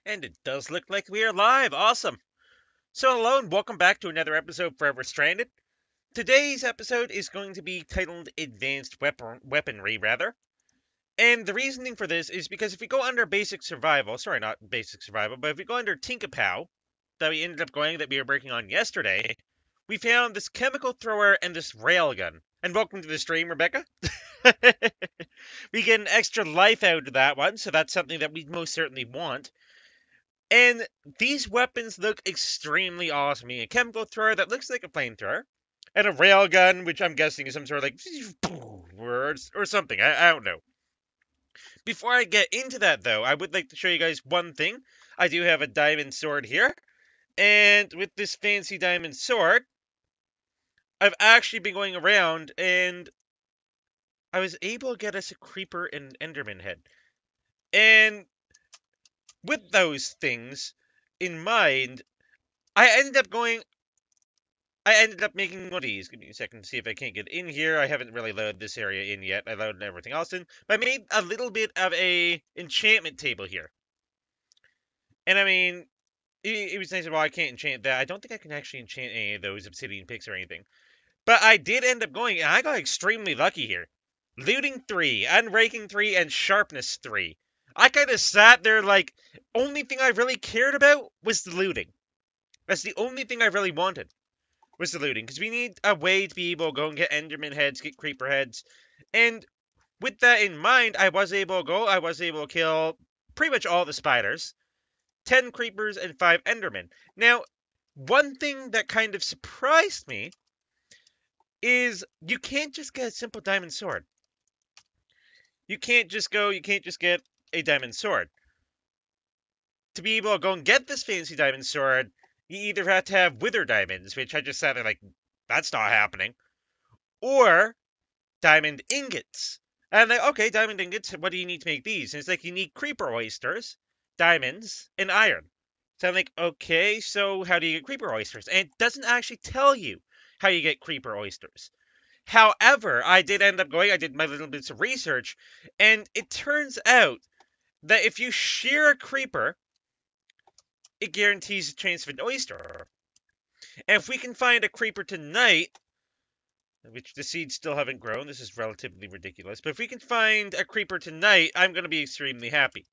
And it does look like we are live. Awesome. So, hello and welcome back to another episode of Forever Stranded. Today's episode is going to be titled Advanced Weaponry, rather. And the reasoning for this is because if we go under basic survival, sorry, not basic survival, but if we go under Tinkapow, that we ended up going, that we were working on yesterday, we found this chemical thrower and this railgun. And welcome to the stream, Rebecca. We get an extra life out of that one, so that's something that we most certainly want. And these weapons look extremely awesome. I mean, a chemical thrower that looks like a flamethrower, and a railgun, which I'm guessing is some sort of like or something. I don't know. Before I get into that, though, I would like to show you guys one thing. I do have a diamond sword here, and with this fancy diamond sword, I've actually been going around, and I was able to get us a creeper and enderman head. And with those things in mind, I ended up making one of these. Give me a second to see if I can't get in here. I haven't really loaded this area in yet. I loaded everything else in. But I made a little bit of a enchantment table here. And I mean, it was nice. Well, I can't enchant that. I don't think I can actually enchant any of those obsidian picks or anything. But I did end up going, and I got extremely lucky here. Looting 3, unraking 3, and sharpness 3. I kind of sat there like, only thing I really cared about was the looting. That's the only thing I really wanted. Was the looting, because we need a way to be able to go and get enderman heads, get creeper heads, and with that in mind, I was able to kill pretty much all the spiders, 10 creepers, and 5 endermen. Now, one thing that kind of surprised me is you can't just get a simple diamond sword. You can't just get a diamond sword. To be able to go and get this fancy diamond sword, you either have to have wither diamonds, which I just sat there like, that's not happening, or diamond ingots. And I'm like, okay, diamond ingots, what do you need to make these? And it's like, you need creeper oysters, diamonds, and iron. So I'm like, okay, so how do you get creeper oysters? And it doesn't actually tell you how you get creeper oysters. However, I did my little bits of research, and it turns out that if you shear a creeper, it guarantees a chance of an oyster. And if we can find a creeper tonight, which the seeds still haven't grown. This is relatively ridiculous. But if we can find a creeper tonight, I'm going to be extremely happy.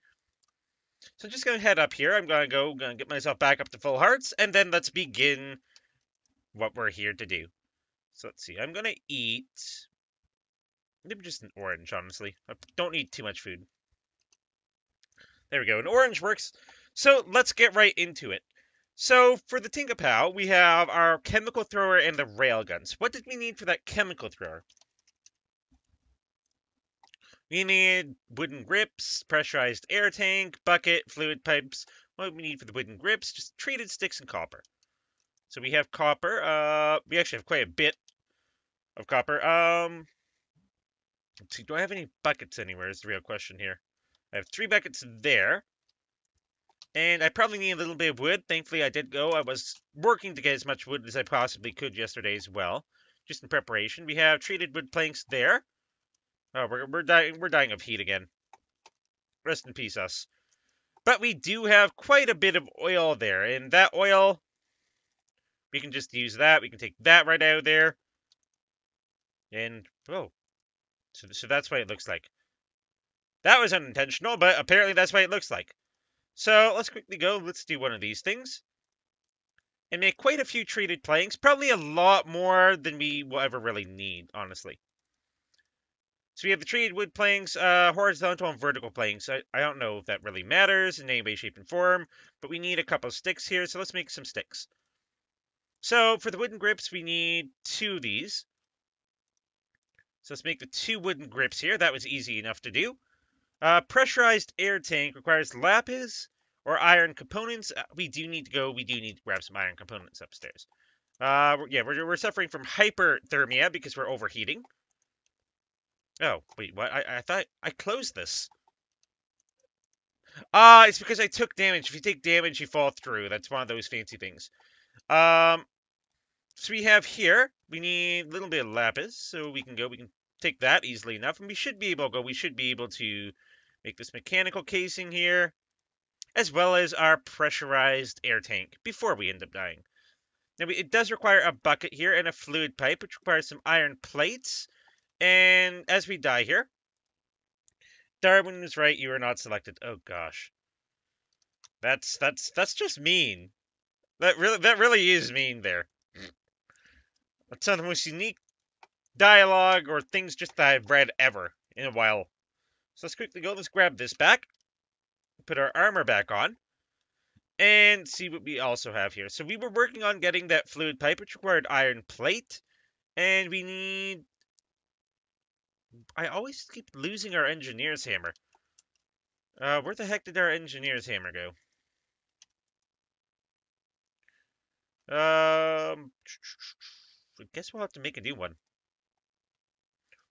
So I'm just going to head up here. I'm going to get myself back up to full hearts, and then let's begin what we're here to do. So let's see. I'm going to eat maybe just an orange, honestly. I don't need too much food. There we go. An orange works. So let's get right into it. So for the Tinkapow, we have our chemical thrower and the railguns. What did we need for that chemical thrower? We need wooden grips, pressurized air tank, bucket, fluid pipes. What do we need for the wooden grips? Just treated sticks and copper. So we have copper. We actually have quite a bit of copper. Let's see. Do I have any buckets anywhere? Is the real question here. I have 3 buckets there. And I probably need a little bit of wood. Thankfully, I was working to get as much wood as I possibly could yesterday as well, just in preparation. We have treated wood planks there. Oh, we're dying of heat again. Rest in peace, us. But we do have quite a bit of oil there, and that oil, we can just use that. We can take that right out of there. And, oh, so that's what it looks like. That was unintentional, but apparently that's what it looks like. So let's quickly go. Let's do one of these things. And make quite a few treated planks. Probably a lot more than we will ever really need, honestly. So we have the treated wood planks, horizontal and vertical planks. I don't know if that really matters in any way, shape, and form, but we need a couple sticks here, so let's make some sticks. So for the wooden grips, we need 2 of these. So let's make the 2 wooden grips here. That was easy enough to do. Pressurized air tank requires lapis or iron components. We do need to grab some iron components upstairs. Yeah, we're suffering from hyperthermia because we're overheating. Oh, wait, what? I thought I closed this. It's because I took damage. If you take damage, you fall through. That's one of those fancy things. So we have here, we need a little bit of lapis, so we can take that easily enough, and we should be able to make this mechanical casing here. as well as our pressurized air tank before we end up dying. Now, it does require a bucket here and a fluid pipe, which requires some iron plates. And as we die here, Darwin was right, you are not selected. Oh gosh. That's just mean. That really is mean there. That's some of the most unique dialogue or things just that I've read ever in a while. So let's quickly go. Let's grab this back. Put our armor back on. And see what we also have here. So we were working on getting that fluid pipe, which required iron plate. And we need... I always keep losing our engineer's hammer. Where the heck did our engineer's hammer go? I guess we'll have to make a new one.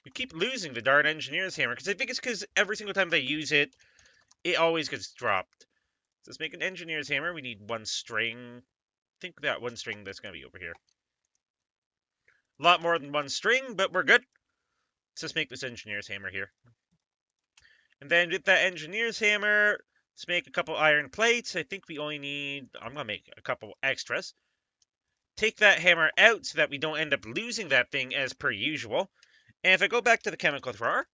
We keep losing the darn engineer's hammer, because I think it's because every single time they use it, it always gets dropped. So let's make an engineer's hammer. We need one string. I think that one string that's going to be over here. A lot more than one string, but we're good. Let's just make this engineer's hammer here. And then with that engineer's hammer, let's make a couple iron plates. I think we only need... I'm going to make a couple extras. Take that hammer out so that we don't end up losing that thing as per usual. And if I go back to the chemical thrower,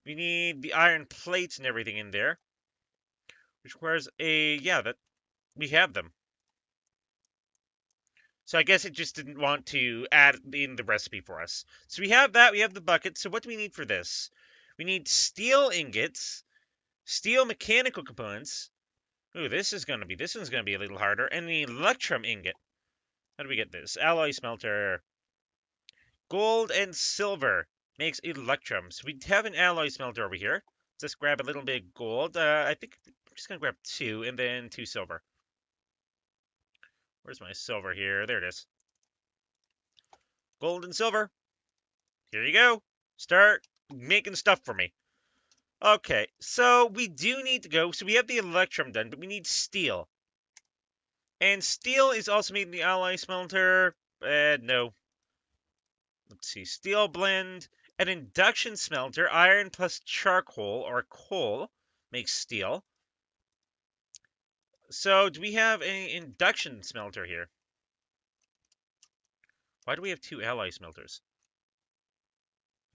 we need the iron plates and everything in there, which requires a... yeah, that we have them. So I guess it just didn't want to add in the recipe for us. So we have that, we have the bucket. So what do we need for this? We need steel ingots, steel mechanical components. Ooh, this one's gonna be a little harder. And the electrum ingot. How do we get this? Alloy smelter. Gold and silver makes electrum. So we have an alloy smelter over here. Let's just grab a little bit of gold. I think I'm just gonna grab 2 and then 2 silver. Where's my silver here? There it is. Gold and silver. Here you go. Start making stuff for me. Okay, so we do need to go. So we have the electrum done, but we need steel. And steel is also made in the alloy smelter. No. Let's see. Steel blend. An induction smelter. Iron plus charcoal or coal makes steel. So, do we have an induction smelter here? Why do we have 2 alloy smelters?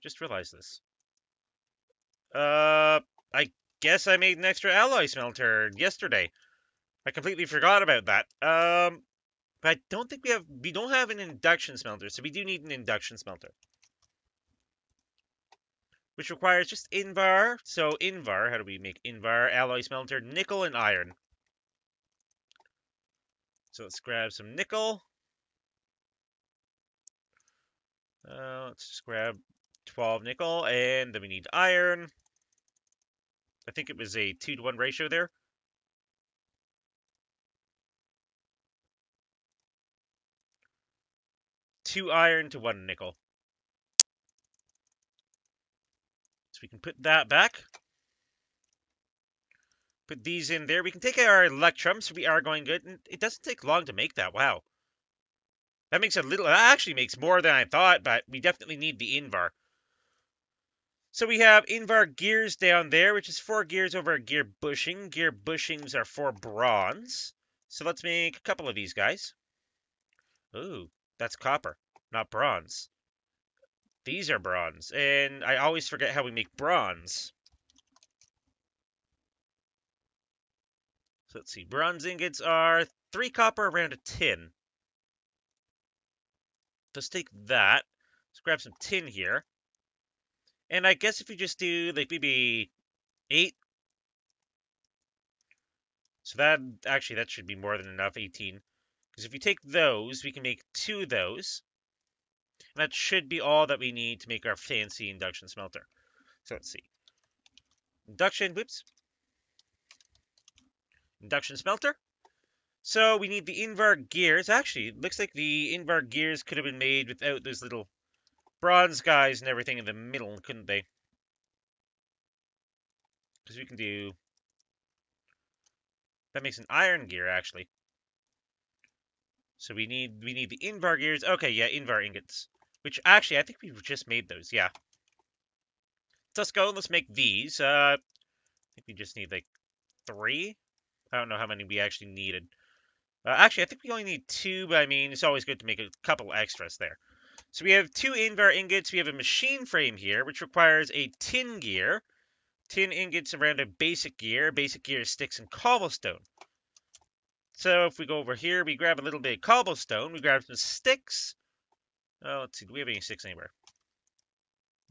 Just realized this. I guess I made an extra alloy smelter yesterday. I completely forgot about that. But I don't think we don't have an induction smelter, so we do need an induction smelter. Which requires just Invar. So, Invar, how do we make Invar? Alloy smelter, nickel and iron. So let's grab some nickel. Let's just grab 12 nickel, and then we need iron. I think it was a 2-to-1 ratio there. Two iron to 1 nickel. So we can put that back. Put these in there. We can take our electrum, so we are going good. And it doesn't take long to make that. Wow. That actually makes more than I thought, but we definitely need the Invar. So we have Invar gears down there, which is 4 gears over a gear bushing. Gear bushings are 4 bronze. So let's make a couple of these guys. Ooh, that's copper, not bronze. These are bronze, and I always forget how we make bronze. So let's see, bronze ingots are 3 copper around a tin. Let's take that. Let's grab some tin here. And I guess if we just do, like, maybe 8. So that should be more than enough, 18. Because if you take those, we can make 2 of those. And that should be all that we need to make our fancy induction smelter. So let's see. Induction smelter. So we need the Invar gears. Actually, it looks like the Invar gears could have been made without those little bronze guys and everything in the middle, couldn't they? Because we can do... That makes an iron gear, actually. So we need the Invar gears. Okay, yeah, Invar ingots. Which, actually, I think we just made those, yeah. Let's go, let's make these. think we just need like 3. I don't know how many we actually needed. Actually, I think we only need 2, but I mean, it's always good to make a couple extras there. So we have 2 invar ingots. We have a machine frame here, which requires a tin gear. Tin ingots around a basic gear. Basic gear is sticks and cobblestone. So if we go over here, we grab a little bit of cobblestone. We grab some sticks. Oh, let's see. Do we have any sticks anywhere?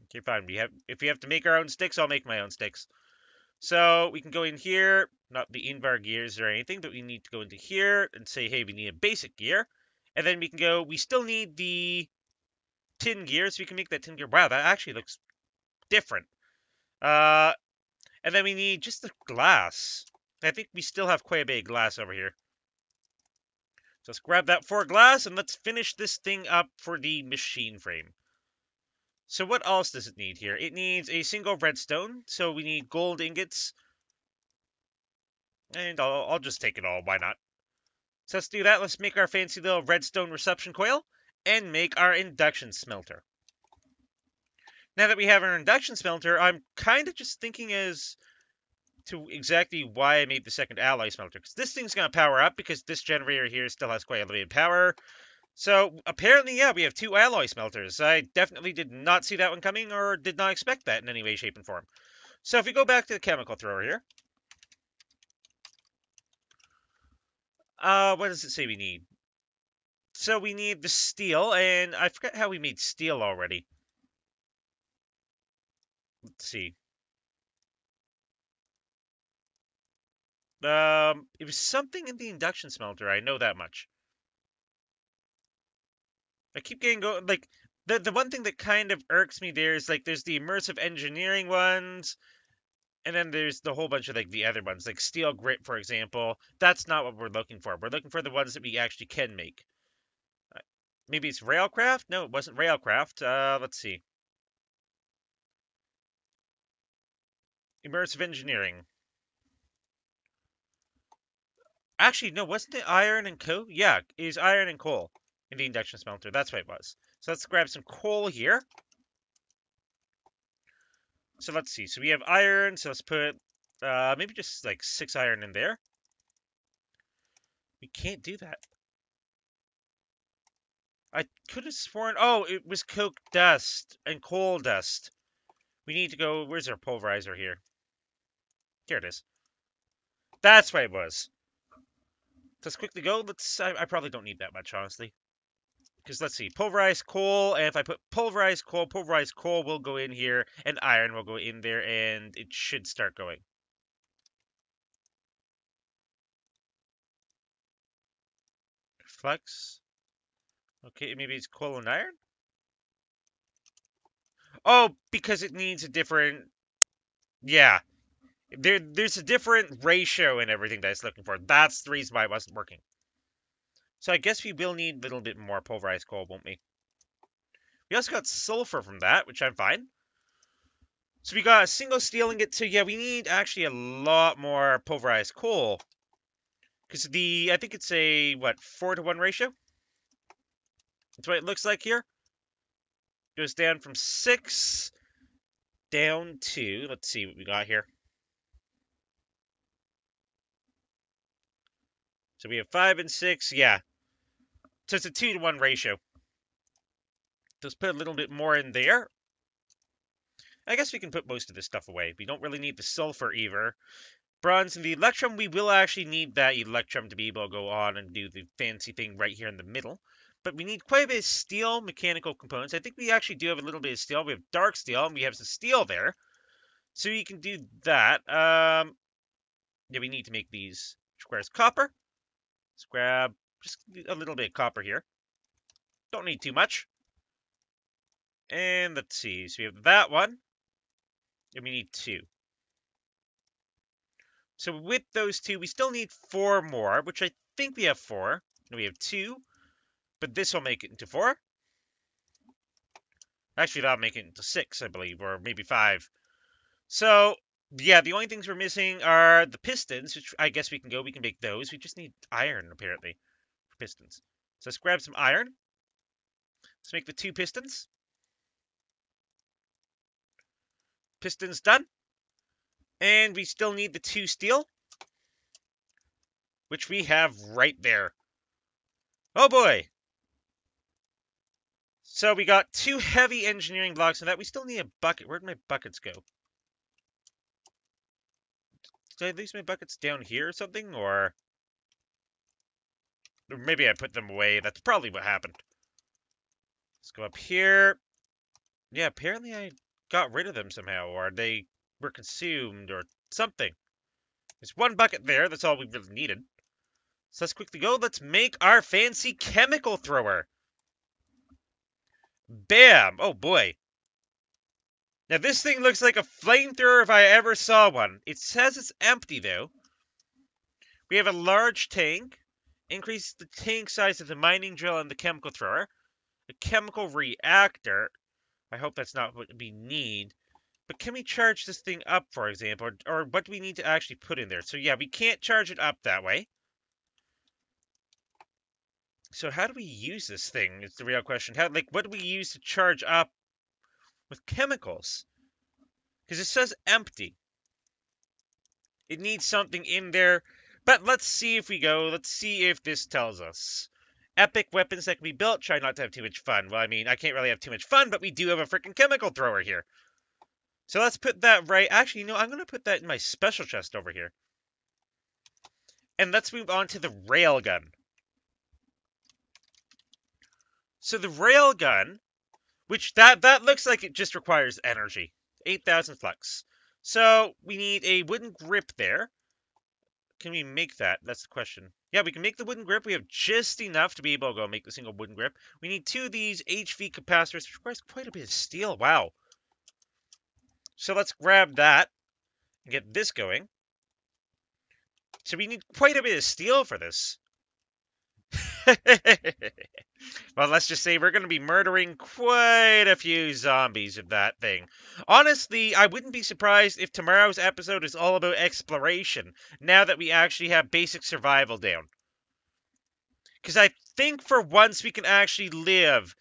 Okay, fine. If we have to make our own sticks, I'll make my own sticks. So we can go in here, not the invar gears or anything, but we need to go into here and say, hey, we need a basic gear. And then we can go, we still need the tin gear, so we can make that tin gear. Wow, that actually looks different. And then we need just the glass. I think we still have quite a bit of glass over here. So let's grab that 4 glass, and let's finish this thing up for the machine frame. So what else does it need here? It needs a single redstone, so we need gold ingots. And I'll just take it all, why not? So let's do that. Let's make our fancy little redstone reception coil and make our induction smelter. Now that we have our induction smelter, I'm kind of just thinking as to exactly why I made the second alloy smelter. Because this thing's going to power up because this generator here still has quite a bit of power. So apparently, yeah, we have 2 alloy smelters. I definitely did not see that one coming or did not expect that in any way, shape, and form. So if we go back to the chemical thrower here. What does it say we need? So we need the steel, and I forgot how we made steel already. Let's see. It was something in the induction smelter. I know that much. I keep getting like the one thing that kind of irks me there is like there's the immersive engineering ones, and then there's the whole bunch of like the other ones, like steel grit, for example. That's not what we're looking for. We're looking for the ones that we actually can make. Uh, Maybe it's railcraft? No, it wasn't railcraft. Let's see. Immersive engineering. Actually, no, wasn't it iron and coal? Yeah, it was iron and coal in the induction smelter. That's what it was. So let's grab some coal here. So let's see. So we have iron. So let's put maybe just like 6 iron in there. We can't do that. I could have sworn. Oh, it was coke dust and coal dust. We need to go. Where's our pulverizer here? Here it is. That's what it was. Let's quickly go. I probably don't need that much, honestly. Because let's see, pulverized coal, and if I put pulverized coal will go in here, and iron will go in there, and it should start going. Flex. Okay, maybe it's coal and iron? Oh, because it needs a different... Yeah. There's a different ratio and everything that it's looking for. That's the reason why it wasn't working. So I guess we will need a little bit more pulverized coal, won't we? We also got sulfur from that, which I'm fine. So we got a single steel ingot, so yeah, we need actually a lot more pulverized coal. Because I think it's a, what, 4-to-1 ratio? That's what it looks like here. Goes down from 6 down to, let's see what we got here. So we have 5 and 6, yeah. So it's a 2-to-1 ratio. Let's put a little bit more in there. I guess we can put most of this stuff away. We don't really need the sulfur either. Bronze and the electrum, we will actually need that electrum to be able to go on and do the fancy thing right here in the middle. But we need quite a bit of steel mechanical components. I think we actually do have a little bit of steel. We have dark steel, and we have some steel there. So you can do that. Yeah, we need to make these, which requires copper. Let's grab just a little bit of copper here. Don't need too much. And let's see. So we have that one. And we need 2. So with those 2, we still need 4 more, which I think we have 4. No, we have 2. But this will make it into 4. Actually, that'll make it into 6, I believe, or maybe 5. So, yeah, the only things we're missing are the pistons, which I guess we can make those. We just need iron, apparently, for pistons. So let's grab some iron. Let's make the 2 pistons. Pistons done. And we still need the 2 steel, which we have right there. Oh boy! So we got 2 heavy engineering blocks, and that we still need a bucket. Where'd my buckets go? Did I lose my buckets down here or something? Or maybe I put them away. That's probably what happened. Let's go up here. Yeah, apparently I got rid of them somehow, or they were consumed, or something. There's 1 bucket there. That's all we really needed. So let's quickly go. Let's make our fancy chemical thrower. Bam! Oh boy. Now this thing looks like a flamethrower if I ever saw one. It says it's empty though. We have a large tank. Increase the tank size of the mining drill and the chemical thrower. A chemical reactor. I hope that's not what we need. But can we charge this thing up, for example? Or what do we need to actually put in there? So yeah, we can't charge it up that way. So how do we use this thing? Is the real question. What do we use to charge up with chemicals? Because it says empty. It needs something in there. But let's see if we go. Let's see if this tells us. Epic weapons that can be built. Try not to have too much fun. Well, I mean, I can't really have too much fun, but we do have a freaking chemical thrower here. So let's put that right. Actually, I'm going to put that in my special chest over here. And let's move on to the railgun. So the railgun, which that looks like it just requires energy. 8,000 flux. So we need a wooden grip there. Can we make that? That's the question. Yeah, we can make the wooden grip. We have just enough to be able to go make the single wooden grip. We need 2 of these HV capacitors, which requires quite a bit of steel. Wow. So let's grab that and get this going. So we need quite a bit of steel for this. Well, let's just say we're going to be murdering quite a few zombies with that thing. Honestly, I wouldn't be surprised if tomorrow's episode is all about exploration, now that we actually have basic survival down. Because I think for once we can actually live,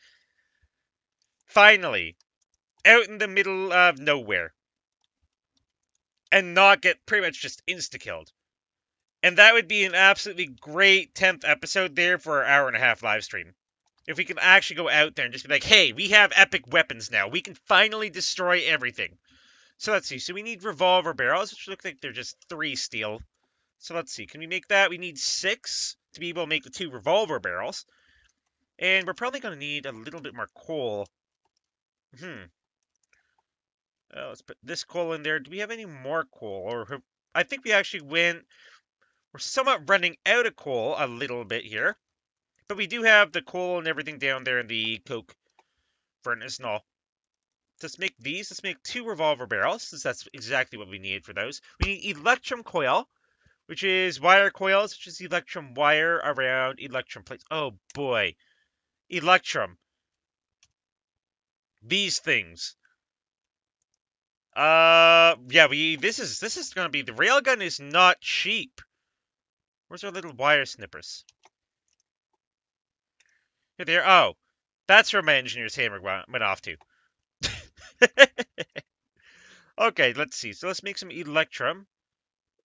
finally, out in the middle of nowhere. And not get pretty much just insta-killed. And that would be an absolutely great 10th episode there for our hour-and-a-half live stream. If we can actually go out there and just be like, hey, we have epic weapons now. We can finally destroy everything. So let's see. So we need revolver barrels, which look like they're just 3 steel. So let's see. Can we make that? We need 6 to be able to make the 2 revolver barrels. And we're probably going to need a little bit more coal. Let's put this coal in there. Do we have any more coal? Or I think we actually went... We're somewhat running out of coal a little bit here. But we do have the coal and everything down there in the coke furnace and all. Let's make these. Let's make 2 revolver barrels, since that's exactly what we need for those. We need electrum coil, which is wire coils, which is electrum wire around electrum plates. Oh boy. Electrum. These things. Yeah, this is gonna be, the railgun is not cheap. Where's our little wire snippers? Here they are. Oh, that's where my engineer's hammer went off to. Okay, let's see. So let's make some electrum.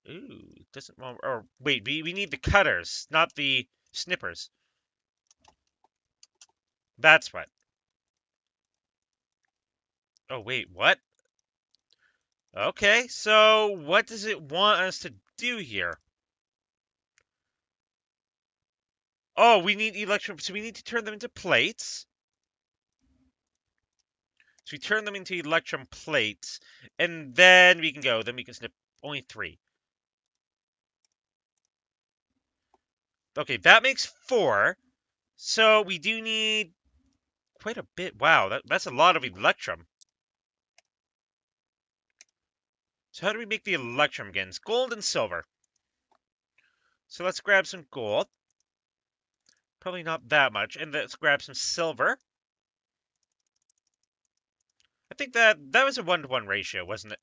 Ooh, doesn't want... Or, wait, we need the cutters, not the snippers. That's what. Oh, wait, what? Okay, so what does it want us to do here? Oh, we need electrum, so we need to turn them into plates. So we turn them into electrum plates, and then we can go. Then we can snip only 3. Okay, that makes 4. So we do need quite a bit. Wow, that's a lot of electrum. So how do we make the electrum again? It's gold and silver. So let's grab some gold. Probably not that much. And let's grab some silver. I think that was a 1-to-1 ratio, wasn't it?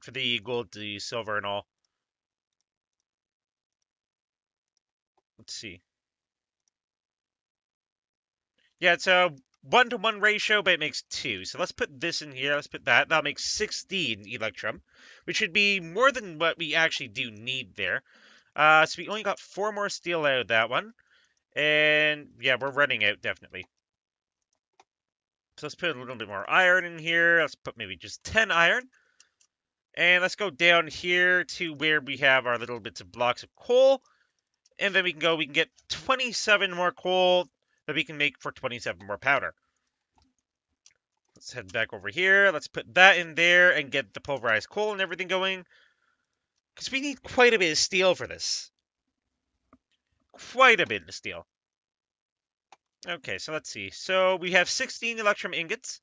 For the gold to the silver and all. Let's see. Yeah, it's a 1-to-1 ratio, but it makes 2. So let's put this in here. Let's put that. That'll make 16 Electrum, which should be more than what we actually do need there. So we only got 4 more steel out of that one. And yeah, we're running out, definitely. So let's put a little bit more iron in here. Let's put maybe just 10 iron. And let's go down here to where we have our little bits of blocks of coal. And then we can get 27 more coal that we can make for 27 more powder. Let's head back over here. Let's put that in there and get the pulverized coal and everything going. Because we need quite a bit of steel for this. Quite a bit of steel. Okay, so let's see. So we have 16 electrum ingots.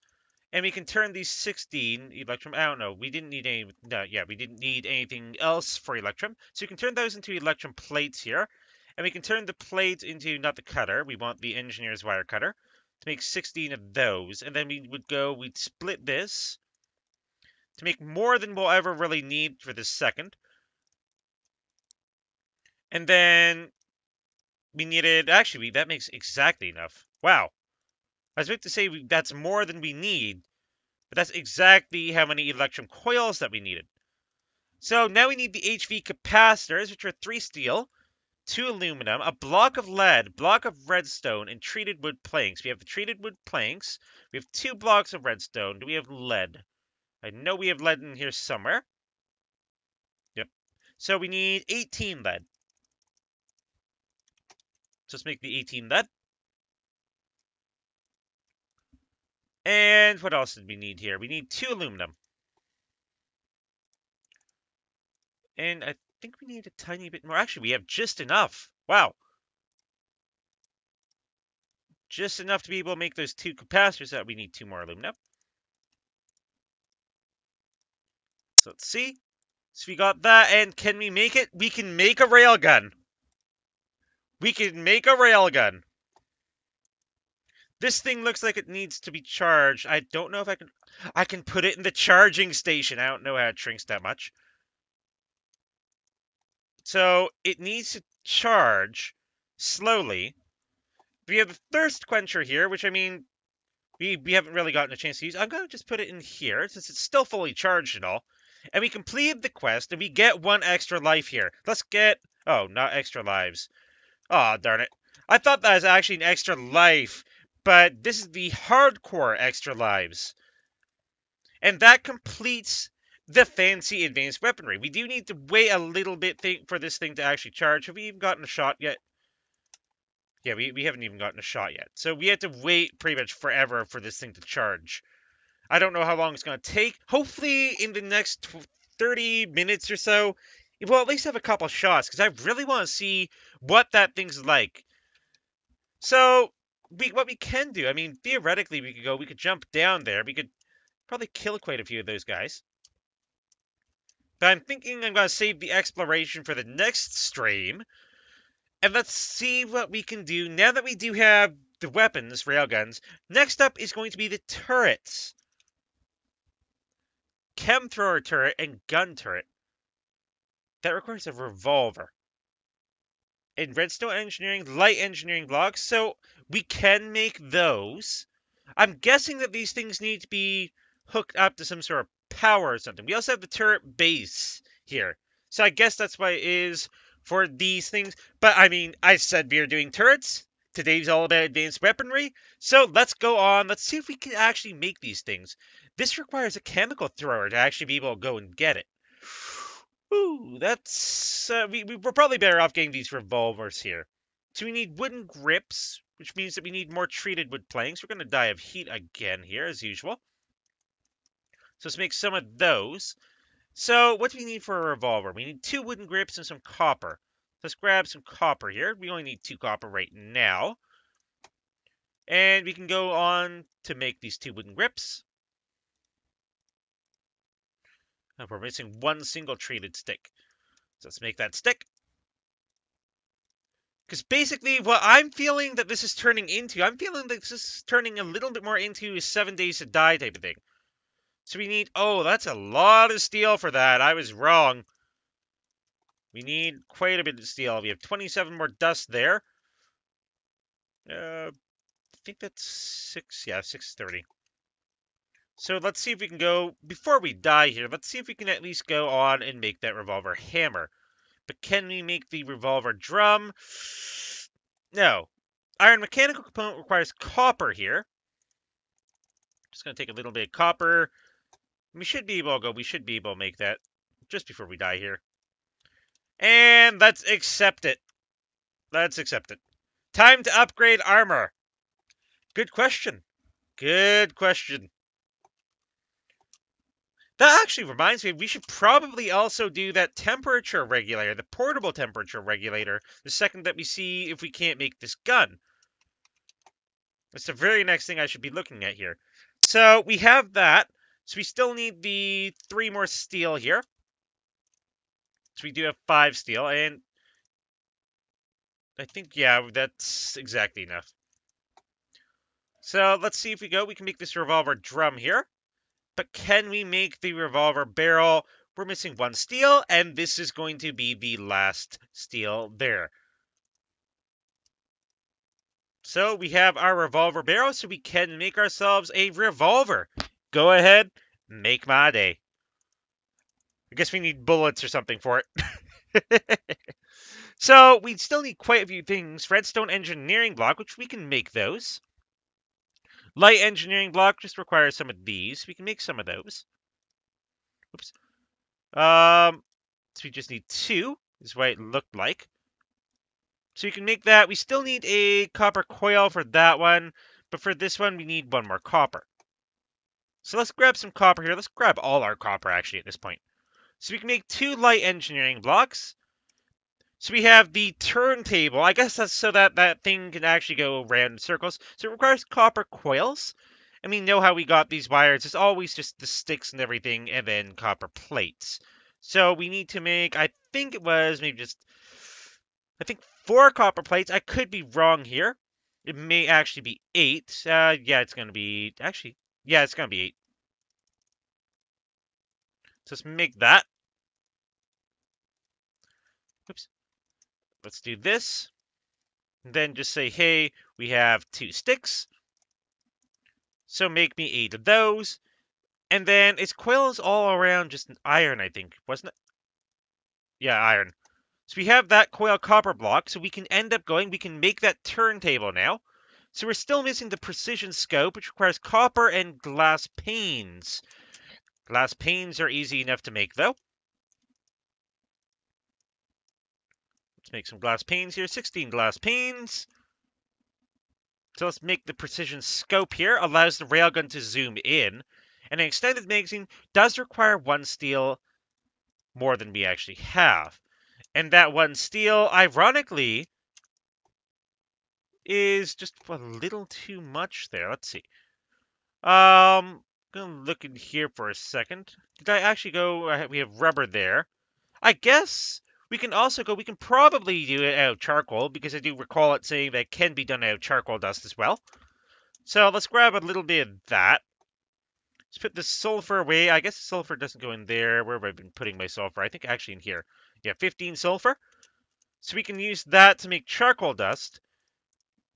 And we can turn these 16 electrum. I don't know. We didn't need any. No, yeah, we didn't need anything else for electrum. So you can turn those into electrum plates here. And we can turn the plates into, not the cutter. We want the engineer's wire cutter to make 16 of those. And then we'd split this to make more than we'll ever really need for this second. And then we needed, actually, that makes exactly enough. Wow. I was about to say that's more than we need, but that's exactly how many electrum coils that we needed. So now we need the HV capacitors, which are 3 steel, 2 aluminum, a block of lead, block of redstone, and treated wood planks. We have the treated wood planks. We have 2 blocks of redstone. Do we have lead? I know we have lead in here somewhere. Yep. So we need 18 lead. So let's make the 18 lead. And what else did we need here? We need 2 aluminum. And I think we need a tiny bit more. Actually, we have just enough. Wow. Just enough to be able to make those 2 capacitors that we need 2 more aluminum. So let's see. So we got that, and can we make it? We can make a railgun. We can make a railgun. This thing looks like it needs to be charged. I don't know if I can put it in the charging station. I don't know how it shrinks that much. So it needs to charge slowly. We have the thirst quencher here, which, I mean, we haven't really gotten a chance to use. I'm going to just put it in here, since it's still fully charged and all. And we complete the quest, and we get 1 extra life here. Let's get... Oh, not extra lives. Oh, darn it. I thought that was actually an extra life, but this is the hardcore extra lives. And that completes the fancy advanced weaponry. We do need to wait a little bit for this thing to actually charge. Have we even gotten a shot yet? Yeah, we haven't even gotten a shot yet. So we have to wait pretty much forever for this thing to charge. I don't know how long it's going to take. Hopefully in the next 30 minutes or so, we'll at least have a couple shots, because I really want to see what that thing's like. So, what we can do, I mean, theoretically we could jump down there. We could probably kill quite a few of those guys. But I'm thinking I'm going to save the exploration for the next stream. And let's see what we can do now that we do have the weapons, railguns. Next up is going to be the turrets. Chem thrower turret and gun turret. That requires a revolver. And redstone engineering, light engineering blocks. So we can make those. I'm guessing that these things need to be hooked up to some sort of power or something. We also have the turret base here. So I guess that's why it is for these things. But I mean, I said we are doing turrets. Today's all about advanced weaponry. So let's go on. Let's see if we can actually make these things. This requires a chemical thrower to actually be able to go and get it. Ooh, that's... we're probably better off getting these revolvers here. So we need wooden grips, which means that we need more treated wood planks. We're going to die of heat again here, as usual. So let's make some of those. So what do we need for a revolver? We need 2 wooden grips and some copper. Let's grab some copper here. We only need 2 copper right now. And we can go on to make these 2 wooden grips. And we're missing 1 single treated stick. So let's make that stick. Because basically what I'm feeling that this is turning into, I'm feeling that this is turning a little bit more into a 7 days to die type of thing. So we need, oh, that's a lot of steel for that. I was wrong. We need quite a bit of steel. We have 27 more dust there. think that's 6, yeah, 6:30. So let's see if we can go, before we die here, let's see if we can at least go on and make that revolver hammer. But can we make the revolver drum? No. Iron mechanical component requires copper here. Just going to take a little bit of copper. We should be able to make that just before we die here. And let's accept it. Let's accept it. Time to upgrade armor. Good question. Good question. That actually reminds me, we should probably also do that temperature regulator, the portable temperature regulator, the second that we see if we can't make this gun. That's the very next thing I should be looking at here. So we have that. So we still need the 3 more steel here. So we do have 5 steel, and I think, yeah, that's exactly enough. So let's see if we can make this revolver drum here. But can we make the revolver barrel? We're missing 1 steel, and this is going to be the last steel there. So we have our revolver barrel, so we can make ourselves a revolver. Go ahead, make my day. I guess we need bullets or something for it. So we still need quite a few things. Redstone engineering block, which we can make those. Light engineering block just requires some of these. We can make some of those. Oops. So we just need 2, is what it looked like. So you can make that. We still need a copper coil for that one, but for this one, we need 1 more copper. So let's grab some copper here. Let's grab all our copper, actually, at this point. So we can make 2 light engineering blocks. So we have the turntable. I guess that's so that that thing can actually go around in circles. So it requires copper coils. And we know how we got these wires. It's always just the sticks and everything, and then copper plates. So we need to make, I think it was maybe just, I think 4 copper plates. I could be wrong here. It may actually be 8. Yeah, it's going to be, actually, yeah, it's going to be 8. So let's make that. Oops. Let's do this. And then just say, hey, we have 2 sticks. So make me 8 of those. And then its coil is all around just an iron, I think. Wasn't it? Yeah, iron. So we have that coil copper block. So we can end up going, we can make that turntable now. So we're still missing the precision scope, which requires copper and glass panes. Glass panes are easy enough to make, though. Let's make some glass panes here. 16 glass panes. So let's make the precision scope here. Allows the railgun to zoom in. And an extended magazine does require 1 steel more than we actually have. And that 1 steel, ironically, is just a little too much there. Let's see. I'm gonna look in here for a second. Did I actually go? We have rubber there. I guess we can also go. We can probably do it out of charcoal because I do recall it saying that it can be done out of charcoal dust as well. So let's grab a little bit of that. Let's put the sulfur away. I guess the sulfur doesn't go in there. Where have I been putting my sulfur? I think actually in here. Yeah, 15 sulfur. So we can use that to make charcoal dust.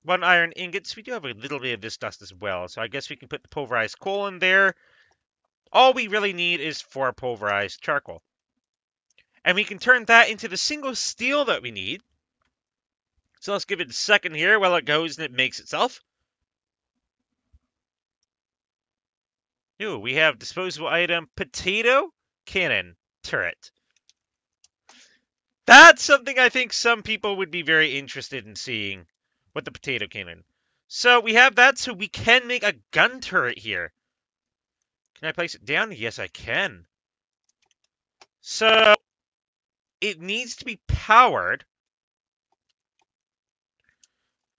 1 iron ingot. So we do have a little bit of this dust as well. So I guess we can put the pulverized coal in there. All we really need is 4 pulverized charcoal. And we can turn that into the single steel that we need. So let's give it a second here while it goes and it makes itself. Ooh, we have disposable item, potato cannon turret. That's something I think some people would be very interested in seeing, with the potato cannon. So we have that, so we can make a gun turret here. Can I place it down? Yes, I can. So it needs to be powered.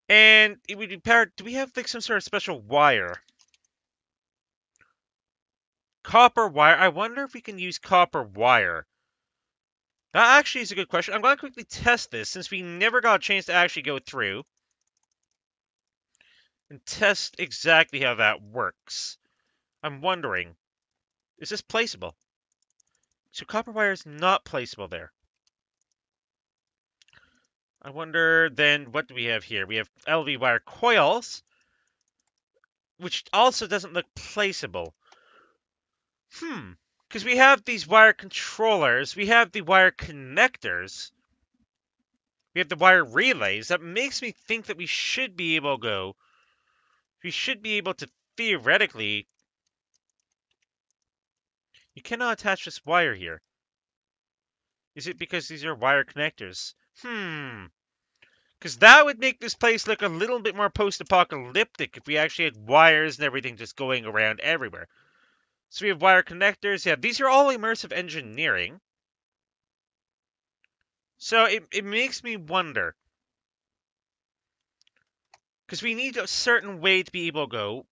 And it would be powered. Do we have like some sort of special wire? Copper wire. I wonder if we can use copper wire. That actually is a good question. I'm going to quickly test this since we never got a chance to actually go through and test exactly how that works. I'm wondering, is this placeable? So copper wire is not placeable there. I wonder then, what do we have here? We have LV wire coils. which also doesn't look placeable. Because we have these wire controllers, we have the wire connectors, we have the wire relays. That makes me think that we should be able to theoretically. You cannot attach this wire here. Is it because these are wire connectors? Because that would make this place look a little bit more post-apocalyptic if we actually had wires and everything just going around everywhere. So we have wire connectors. Yeah, these are all immersive engineering. So it makes me wonder. Because we need a certain way to be able to go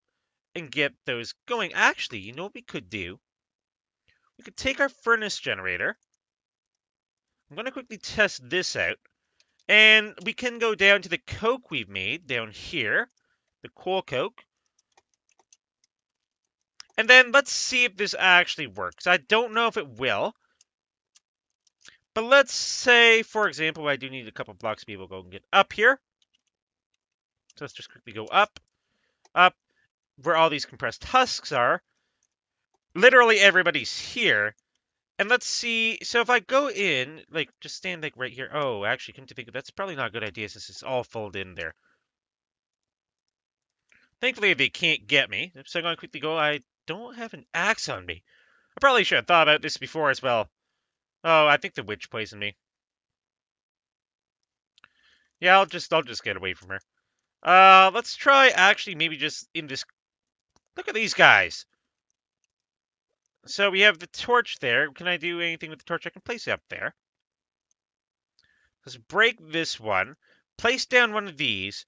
and get those going. Actually, you know what we could do? We could take our furnace generator. I'm going to quickly test this out. And we can go down to the coke we've made down here. The coal coke. And then let's see if this actually works. I don't know if it will. But let's say, for example, I do need a couple blocks to be able to go and get up here. So let's just quickly go up, where all these compressed husks are. Literally everybody's here. And let's see, so if I go in, like, just stand, like, right here. Oh, actually, come to think of it, that's probably not a good idea since it's all folded in there. Thankfully, they can't get me. So I'm going to quickly go. I don't have an axe on me. I probably should have thought about this before as well. Oh, I think the witch poisoned me. Yeah, I'll just get away from her. Let's try actually maybe just in this. Look at these guys. So we have the torch there. Can I do anything with the torch? I can place it up there. Let's break this one. Place down one of these.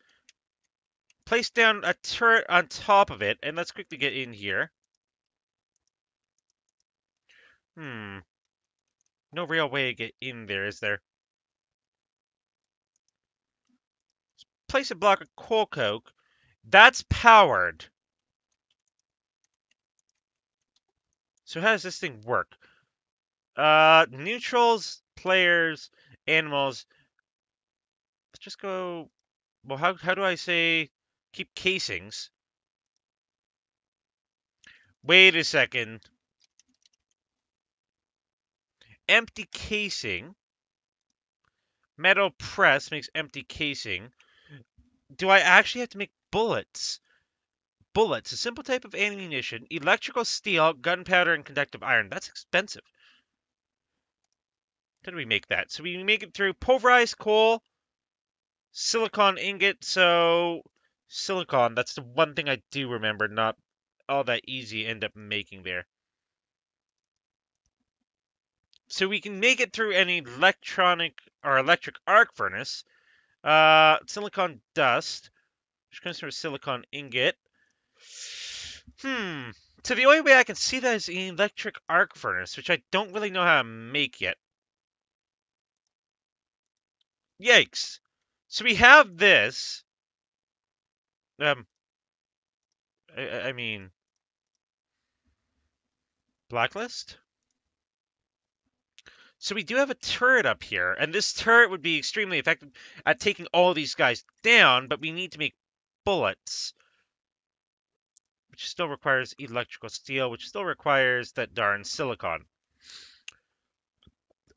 Place down a turret on top of it. And let's quickly get in here. No real way to get in there, is there? Place a block of coal coke. That's powered. So how does this thing work? Neutrals, players, animals. Let's just go. Well, how do I say keep casings? Wait a second. Empty casing. Metal press makes empty casing. Do I actually have to make bullets? Bullets, a simple type of ammunition, electrical steel, gunpowder, and conductive iron. That's expensive. How do we make that? So we make it through pulverized coal, silicon ingot. So silicon, that's the one thing I do remember, not all that easy to end up making there. So we can make it through an electronic or electric arc furnace. Silicon dust, which comes from a silicon ingot. So the only way I can see that is an electric arc furnace, which I don't really know how to make yet. Yikes. So we have this. I mean, blacklist? So we do have a turret up here, and this turret would be extremely effective at taking all these guys down, but we need to make bullets, which still requires electrical steel, which still requires that darn silicon.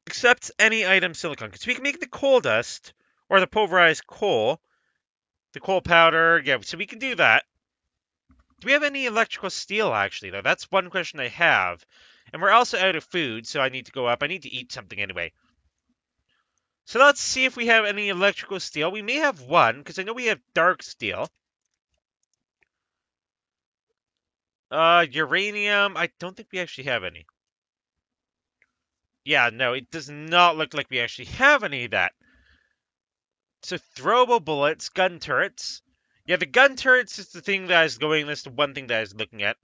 Except any item silicon, because we can make the coal dust, or the pulverized coal, the coal powder, yeah, so we can do that. Do we have any electrical steel, actually, though? That's one question I have. And we're also out of food, so I need to go up. I need to eat something anyway. So let's see if we have any electrical steel. We may have one, because I know we have dark steel. Uranium. I don't think we actually have any. Yeah, no, it does not look like we actually have any of that. So throwable bullets, gun turrets. Yeah, the gun turrets is the thing that I was going. That's the one thing that I was looking at.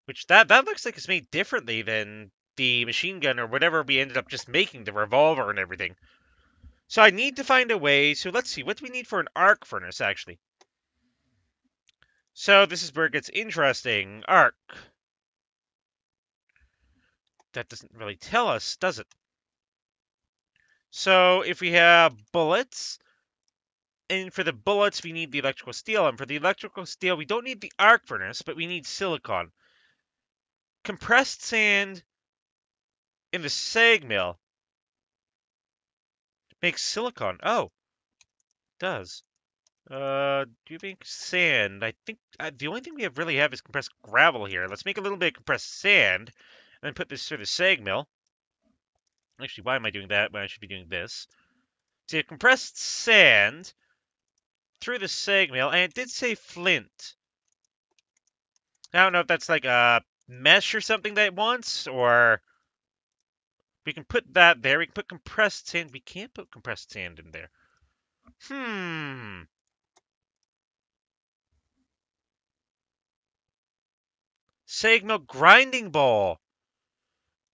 Which that looks like it's made differently than the machine gun or whatever we ended up just making, the revolver and everything. So I need to find a way. So let's see. What do we need for an arc furnace, actually? So this is where it gets interesting. Arc. That doesn't really tell us, does it? So if we have bullets, And for the bullets, we need the electrical steel. And for the electrical steel, we don't need the arc furnace, but we need silicon. Compressed sand in the sag mill makes silicon. Oh, it does. Do you make sand? I think the only thing we really have is compressed gravel here. Let's make a little bit of compressed sand, and then put this through the sag mill. Actually, why am I doing that when I should be doing this? So you have compressed sand through the sag mill, and it did say flint. I don't know if that's like a mesh or something that it wants, or we can put that there. We can put compressed sand. We can't put compressed sand in there. Sag mill grinding ball.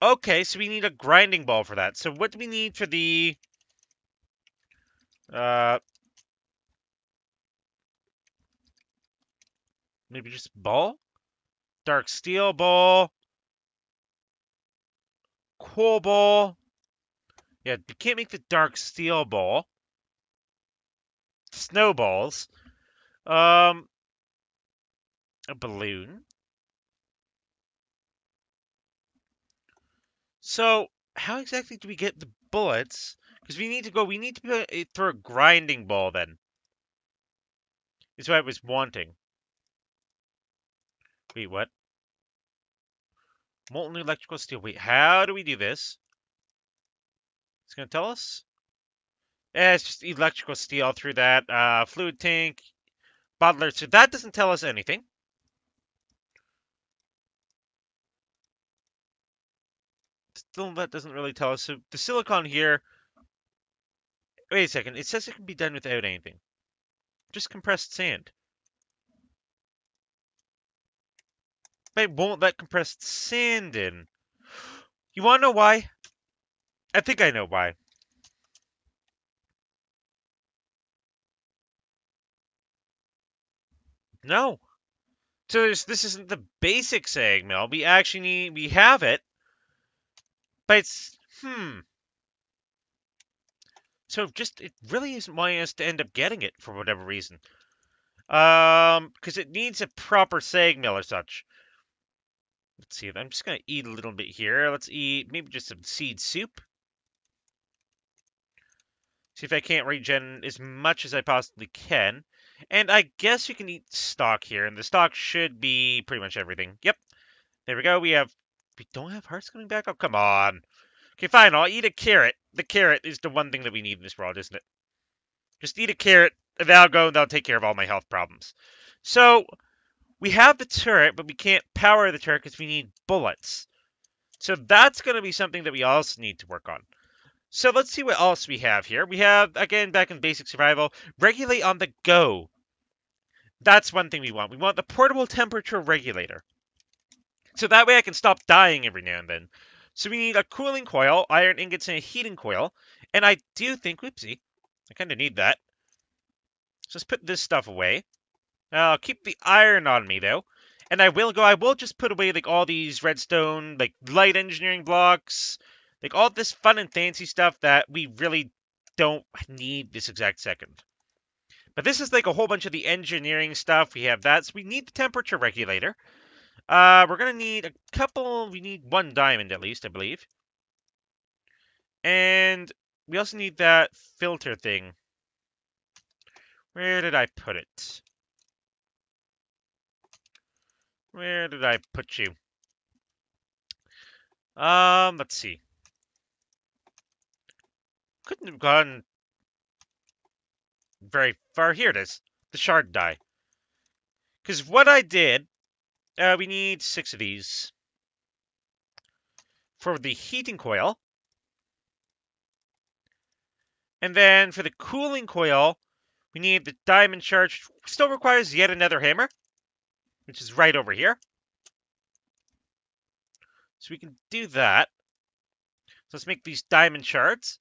Okay, so we need a grinding ball for that. So what do we need for the maybe just ball? Dark steel ball. Coal ball. Yeah, we can't make the dark steel ball. Snowballs. A balloon. So how exactly do we get the bullets? Because we need to put it through a grinding ball then. Is what I was wanting. Wait, what? Molten electrical steel. Wait, how do we do this? It's gonna tell us? Yeah, it's just electrical steel through that fluid tank, bottler. So that doesn't tell us anything. Still, that doesn't really tell us. So the silicon here. Wait a second. It says it can be done without anything. Just compressed sand. But it won't let compressed sand in. You wanna know why? I think I know why. No. So this isn't the basic sag mill. We have it, but it's So it really isn't wanting us to end up getting it for whatever reason. Because it needs a proper sag mill or such. Let's see. I'm just gonna eat a little bit here. Let's eat maybe just some seed soup. See if I can't regen as much as I possibly can. And I guess you can eat stock here, and the stock should be pretty much everything. Yep. There we go. We don't have hearts coming back? Oh, come on. Okay, fine. I'll eat a carrot. The carrot is the one thing that we need in this world, isn't it? Just eat a carrot, and that'll take care of all my health problems. So, we have the turret, but we can't power the turret because we need bullets. So that's going to be something that we also need to work on. So let's see what else we have here. We have, again, back in basic survival, regulate on the go. That's one thing we want. We want the portable temperature regulator. So that way I can stop dying every now and then. So we need a cooling coil, iron ingots, and a heating coil. And I do think, whoopsie, I kind of need that. So let's put this stuff away. I'll keep the iron on me, though. And I will just put away, like, all these redstone, like, light engineering blocks. Like, all this fun and fancy stuff that we really don't need this exact second. But this is, like, a whole bunch of the engineering stuff. We have that. So we need the temperature regulator. We're going to need we need one diamond, at least, I believe. And we also need that filter thing. Where did I put it? Where did I put you? Let's see. Couldn't have gone very far. Here it is. The shard die. Because what I did, we need 6 of these. For the heating coil. And then for the cooling coil, we need the diamond shard. Still requires yet another hammer. Which is right over here. So we can do that. So let's make these diamond shards.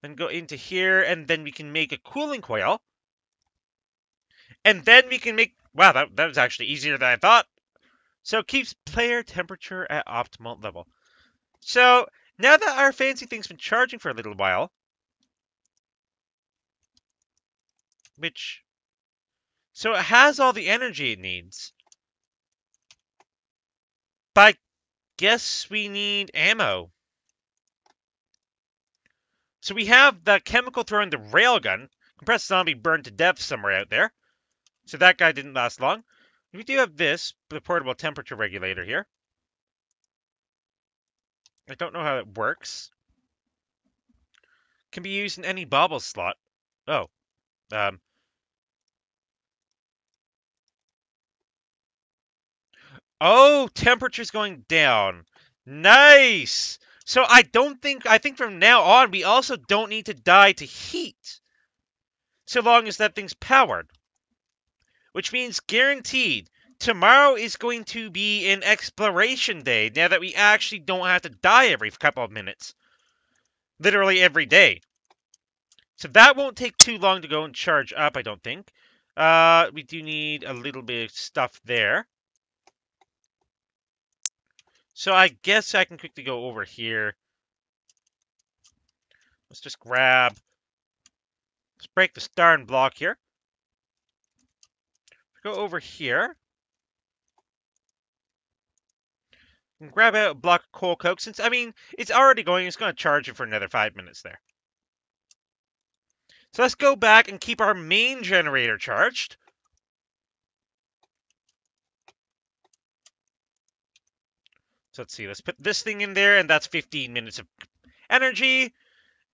Then go into here, and then we can make a cooling coil. And then we can make... Wow, that was actually easier than I thought. So it keeps player temperature at optimal level. So now that our fancy thing's been charging for a little while, which... So it has all the energy it needs. But I guess we need ammo. So we have the chemical throwing the railgun. Compressed zombie burned to death somewhere out there. So that guy didn't last long. We do have this, the portable temperature regulator here. I don't know how it works. Can be used in any bobble slot. Oh. Oh, temperature's going down. Nice! So I think from now on, we also don't need to die to heat. So long as that thing's powered. Which means guaranteed, tomorrow is going to be an exploration day now that we actually don't have to die every couple of minutes. Literally every day. So that won't take too long to go and charge up, I don't think. We do need a little bit of stuff there. So I guess I can quickly go over here. Let's just grab... Let's break this darn block here. Go over here. And grab out a block of coal coke. Since, I mean, it's already going. It's going to charge it for another 5 minutes there. So let's go back and keep our main generator charged. So let's see. Let's put this thing in there, and that's 15 minutes of energy.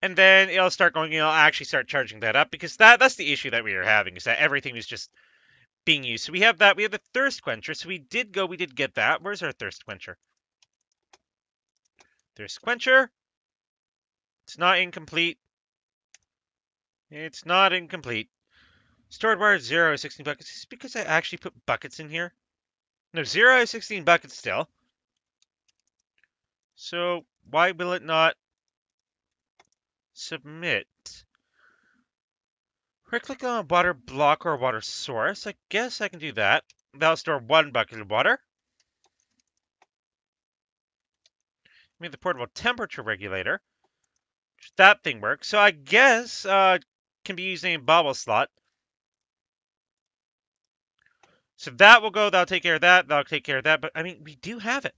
And then it'll start going, it'll actually start charging that up, because that's the issue that we are having, is that everything is just being used. So we have that. We have the thirst quencher. So we did get that. Where's our thirst quencher? Thirst quencher. It's not incomplete. It's not incomplete. Stored water 0 16 buckets. Is it because I actually put buckets in here? No, 0 16 buckets still. So why will it not submit? Right-click on a water block or a water source. I guess I can do that. That'll store 1 bucket of water. We have the portable temperature regulator. That thing works. So I guess can be used in a bobble slot. So that will go. That'll take care of that. That'll take care of that. But I mean, we do have it.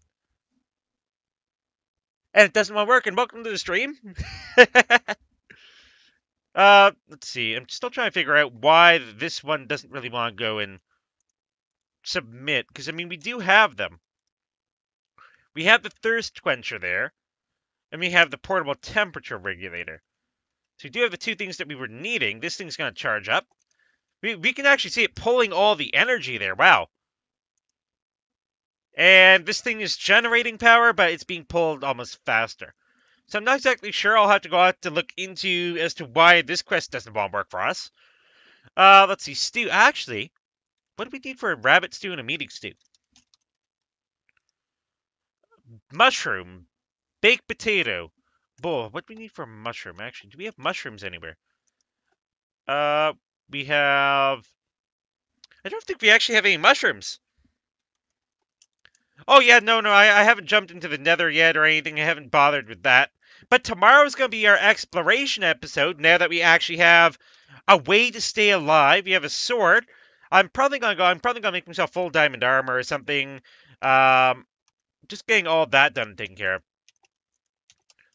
And it doesn't want to work. And welcome to the stream. Let's see. I'm still trying to figure out why this one doesn't really want to go and submit. Because, I mean, we do have them. We have the thirst quencher there. And we have the portable temperature regulator. So we do have the two things that we were needing. This thing's going to charge up. We can actually see it pulling all the energy there. Wow. And this thing is generating power, but it's being pulled almost faster. So I'm not exactly sure. I'll have to go out to look into as to why this quest doesn't want to work for us. Let's see. Stew. Actually, what do we need for a rabbit stew and a meaty stew? Mushroom. Baked potato. Bull. What do we need for a mushroom? Actually, do we have mushrooms anywhere? We have... I don't think we actually have any mushrooms. Oh, yeah, no, I haven't jumped into the nether yet or anything. I haven't bothered with that. But tomorrow's going to be our exploration episode, now that we actually have a way to stay alive. We have a sword. I'm probably going to make myself full diamond armor or something. Just getting all that done and taken care of.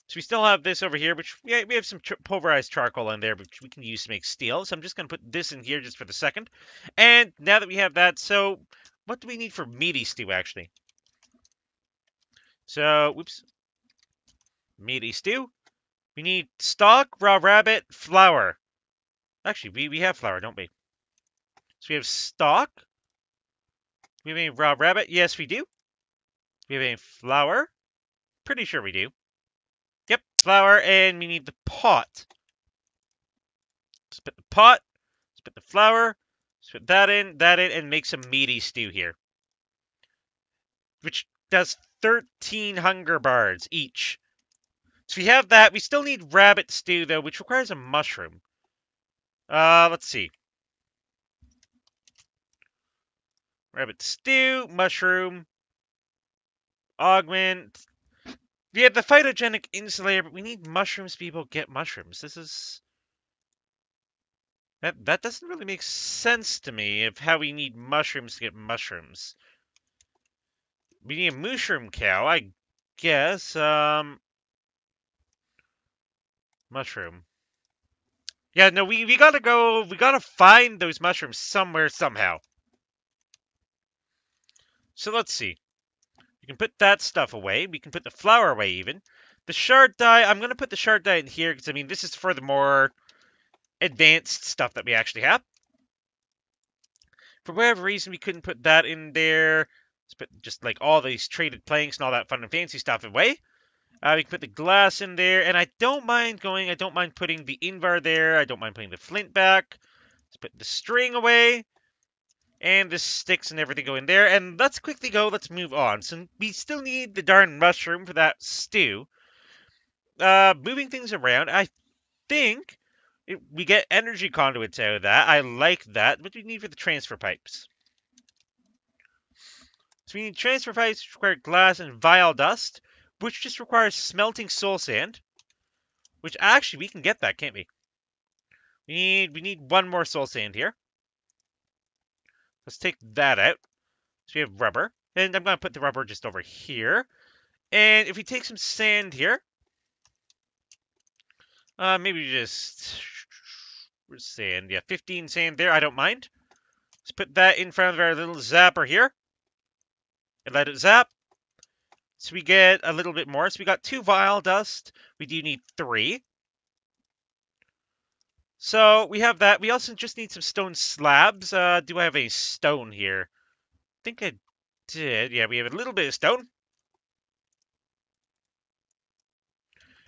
So we still have this over here, which we have some pulverized charcoal in there, which we can use to make steel. So I'm just going to put this in here just for the second. And now that we have that, so what do we need for meaty stew, actually? So, whoops. Meaty stew. We need stock, raw rabbit, flour. Actually, we have flour, don't we? So we have stock. We have any raw rabbit? Yes, we do. We have any flour? Pretty sure we do. Yep, flour, and we need the pot. Let's put the pot. Let's put the flour. Let's put that in, and make some meaty stew here. Which does 13 hunger bars each. So we have that. We still need rabbit stew, though, which requires a mushroom. Let's see. Rabbit stew, mushroom, augment. We have the phytogenic insulator, but we need mushrooms to be able to get mushrooms. This is... That doesn't really make sense to me of how we need mushrooms to get mushrooms. We need a mushroom cow, I guess. Mushroom. Yeah, no, we gotta go. We gotta find those mushrooms somewhere, somehow. So let's see. We can put that stuff away. We can put the flour away, even. The shard dye, I'm gonna put the shard dye in here, because, I mean, this is for the more advanced stuff that we actually have. For whatever reason, we couldn't put that in there. Let's put just, like, all these traded planks and all that fun and fancy stuff away. We can put the glass in there, and I don't mind putting the invar there. I don't mind putting the flint back. Let's put the string away. And the sticks and everything go in there. And let's quickly go. Let's move on. So we still need the darn mushroom for that stew. Moving things around. I think we get energy conduits out of that. I like that. What do we need for the transfer pipes? So we need transfer pipes, which require glass and vile dust, which just requires smelting soul sand. Which actually we can get that, can't we? We need one more soul sand here. Let's take that out. So we have rubber. And I'm going to put the rubber just over here. And if we take some sand here, maybe just sand. Yeah, 15 sand there. I don't mind. Let's put that in front of our little zapper here. And let it zap. So we get a little bit more. So we got 2 vile dust. We do need 3. So we have that. We also just need some stone slabs. Do I have a stone here? I think I did. Yeah, we have a little bit of stone.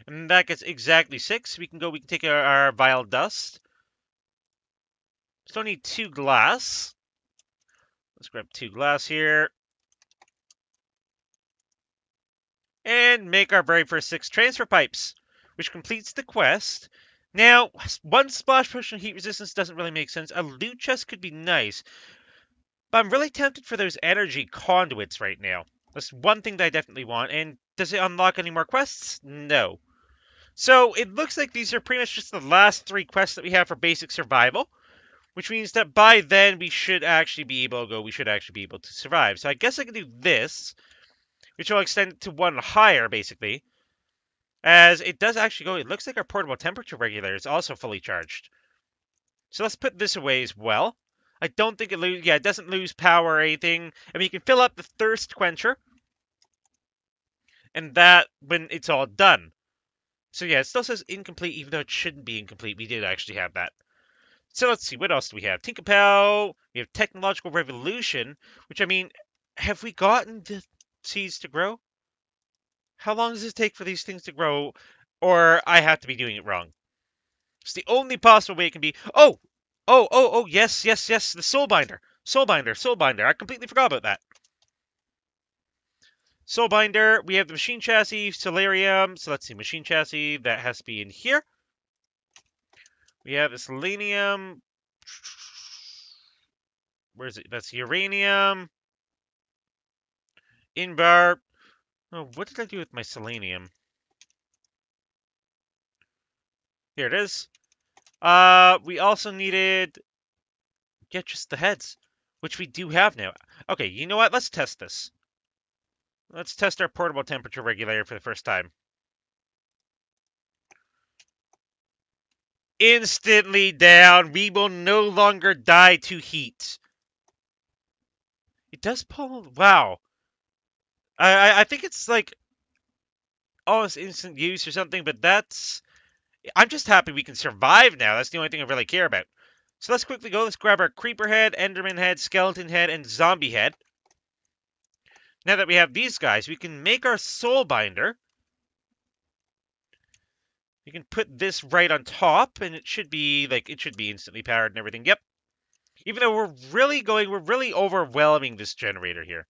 And that gets exactly 6. We can take our vile dust. Still need 2 glass. Let's grab 2 glass here. And make our very first 6 transfer pipes, which completes the quest. Now, 1 splash potion heat resistance doesn't really make sense. A loot chest could be nice. But I'm really tempted for those energy conduits right now. That's one thing that I definitely want. And does it unlock any more quests? No. So it looks like these are pretty much just the last 3 quests that we have for basic survival. Which means that by then we should actually be able to survive. So I guess I can do this, which will extend it to 1 higher, basically. As it does actually go, it looks like our portable temperature regulator is also fully charged. So let's put this away as well. I don't think it doesn't lose power or anything. I mean, you can fill up the thirst quencher. And that, when it's all done. So yeah, it still says incomplete, even though it shouldn't be incomplete. We did actually have that. So let's see, what else do we have? Tinkerpell, we have Technological Revolution, which, I mean, have we gotten the seeds to grow? How long does it take for these things to grow? Or I have to be doing it wrong. It's the only possible way it can be. Oh, yes, the Soulbinder. Soulbinder. I completely forgot about that. Soulbinder, we have the Machine Chassis, Solarium. So let's see, Machine Chassis, that has to be in here. We have the Selenium. Where is it? That's Uranium. Invar. Oh, what did I do with my Selenium? Here it is. We also needed... Yeah, just the heads. Which we do have now. Okay, you know what? Let's test this. Let's test our portable temperature regulator for the first time. Instantly down. We will no longer die to heat. It does pull... Wow. I think it's like almost instant use or something, but that's... I'm just happy we can survive now. That's the only thing I really care about. So let's quickly go. Let's grab our Creeper head, Enderman head, Skeleton head, and Zombie head. Now that we have these guys, we can make our Soul Binder. We can put this right on top, and it should be instantly powered and everything. Yep. Even though we're really overwhelming this generator here.